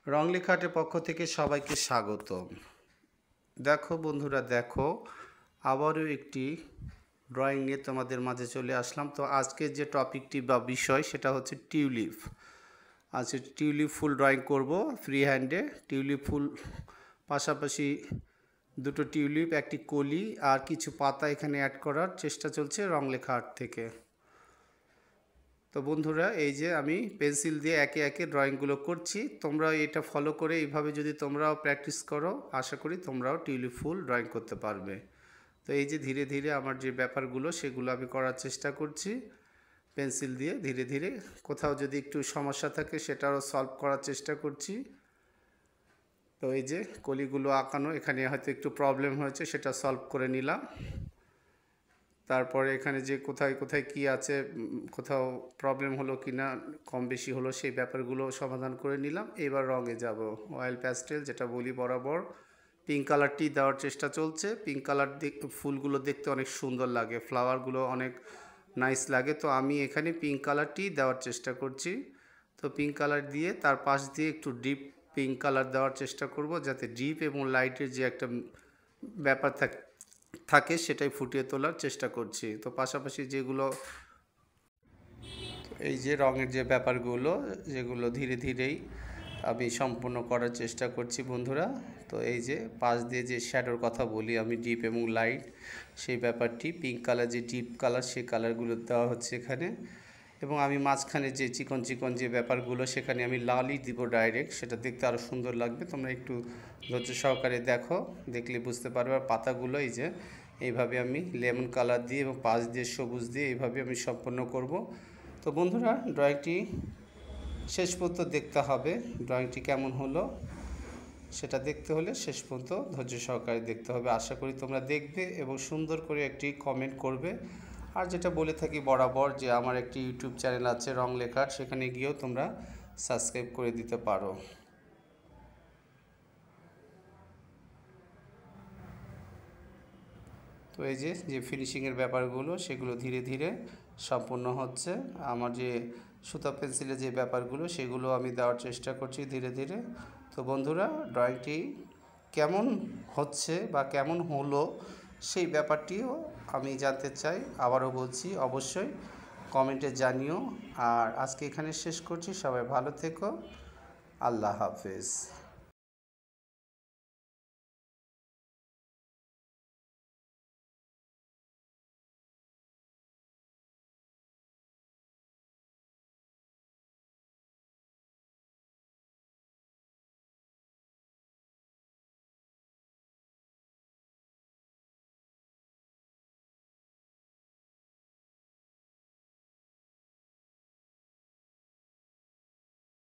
রংলিখ আর্টের পক্ষ থেকে সবাইকে স্বাগতম। দেখো বন্ধুরা, দেখো আবারও একটি ড্রয়িং নিয়ে তোমাদের মাঝে চলে আসলাম। তো আজকের যে টপিকটি বা বিষয় সেটা হচ্ছে টিউলিপ। আজকে টিউলিপ ফুল ড্রয়িং করব ফ্রি হ্যান্ডে। টিউলিপ ফুল পাশাপাশি দুটো টিউলিপ, একটি কলি আর কিছু পাতা এখানে অ্যাড করার চেষ্টা চলছে রংলিখ আর্ট থেকে। তো বন্ধুরা, এই যে আমি পেন্সিল দিয়ে একে একে ড্রয়িংগুলো করছি। তোমরা এটা ফলো করে এইভাবে যদি তোমরাও প্র্যাকটিস করো, আশা করি তোমরাও টিউলিপ ফুল ড্রয়িং করতে পারবে। তো এই যে ধীরে ধীরে আমার যে ব্যাপারগুলো সেগুলো আমি করার চেষ্টা করছি পেন্সিল দিয়ে। ধীরে ধীরে কোথাও যদি একটু সমস্যা থাকে সেটাও সলভ করার চেষ্টা করছি। তো এই যে কলিগুলো আঁকানো, এখানে হয়তো একটু প্রবলেম হয়েছে, সেটা সলভ করে নিলাম। তারপরে এখানে যে কোথায় কোথায় কি আছে, কোথাও প্রবলেম হলো কি না, কম বেশি হলো, সেই ব্যাপারগুলো সমাধান করে নিলাম। এবার রঙে যাব, অয়েল প্যাস্টেল যেটা বলি বরাবর। পিঙ্ক কালারটি দেওয়ার চেষ্টা চলছে। পিঙ্ক কালার ফুলগুলো দেখতে অনেক সুন্দর লাগে, ফ্লাওয়ারগুলো অনেক নাইস লাগে। তো আমি এখানে পিঙ্ক কালারটি দেওয়ার চেষ্টা করছি। তো পিঙ্ক কালার দিয়ে তার পাশ দিয়ে একটু ডিপ পিঙ্ক কালার দেওয়ার চেষ্টা করব, যাতে ডিপ এবং লাইটের যে একটা ব্যাপার থাকে সেটাই ফুটিয়ে তোলার চেষ্টা করছি। তো পাশাপাশি যেগুলো এই যে রঙের যে ব্যাপারগুলো, যেগুলো ধীরে ধীরেই আমি সম্পূর্ণ করার চেষ্টা করছি বন্ধুরা। তো এই যে পাশ দিয়ে যে শ্যাডোর কথা বলি আমি, ডিপ এবং লাইট, সেই ব্যাপারটি পিঙ্ক কালার যে ডিপ কালার সেই কালারগুলো দেওয়া হচ্ছে এখানে। এবং আমি মাঝখানে যে চিকন চিকন যে ব্যাপারগুলো সেখানে আমি লালই দিব ডাইরেক্ট, সেটা দেখতে আরও সুন্দর লাগবে। তোমরা একটু ধৈর্য সহকারে দেখো, দেখলে বুঝতে পারবে। আর পাতাগুলো এই যে এইভাবে আমি লেমন কালার দিয়ে এবং পাশ দিয়ে সবুজ দিয়ে এইভাবে আমি সম্পন্ন করব। তো বন্ধুরা, ড্রয়িংটি শেষ পর্যন্ত দেখতে হবে। ড্রয়িংটি কেমন হলো সেটা দেখতে হলে শেষ পর্যন্ত ধৈর্য সহকারে দেখতে হবে। আশা করি তোমরা দেখবে এবং সুন্দর করে একটি কমেন্ট করবে। আর যেটা বলে থাকি বরাবর, যে আমার একটি ইউটিউব চ্যানেল আছে রংলিখ আর্ট, সেখানে গিয়েও তোমরা সাবস্ক্রাইব করে দিতে পারো। তো এই যে যে ফিনিশিংয়ের ব্যাপারগুলো সেগুলো ধীরে ধীরে সম্পূর্ণ হচ্ছে। আমার যে সুতা পেন্সিলের যে ব্যাপারগুলো সেগুলো আমি দেওয়ার চেষ্টা করছি ধীরে ধীরে। তো বন্ধুরা, ড্রয়িংটি কেমন হচ্ছে বা কেমন হলো সেই ব্যাপারটিও আমি জানতে চাই। আবারও বলছি, অবশ্যই কমেন্টে জানিও। আর আজকে এখানে শেষ করছি। সবাই ভালো থেকো। আল্লাহ হাফেজ।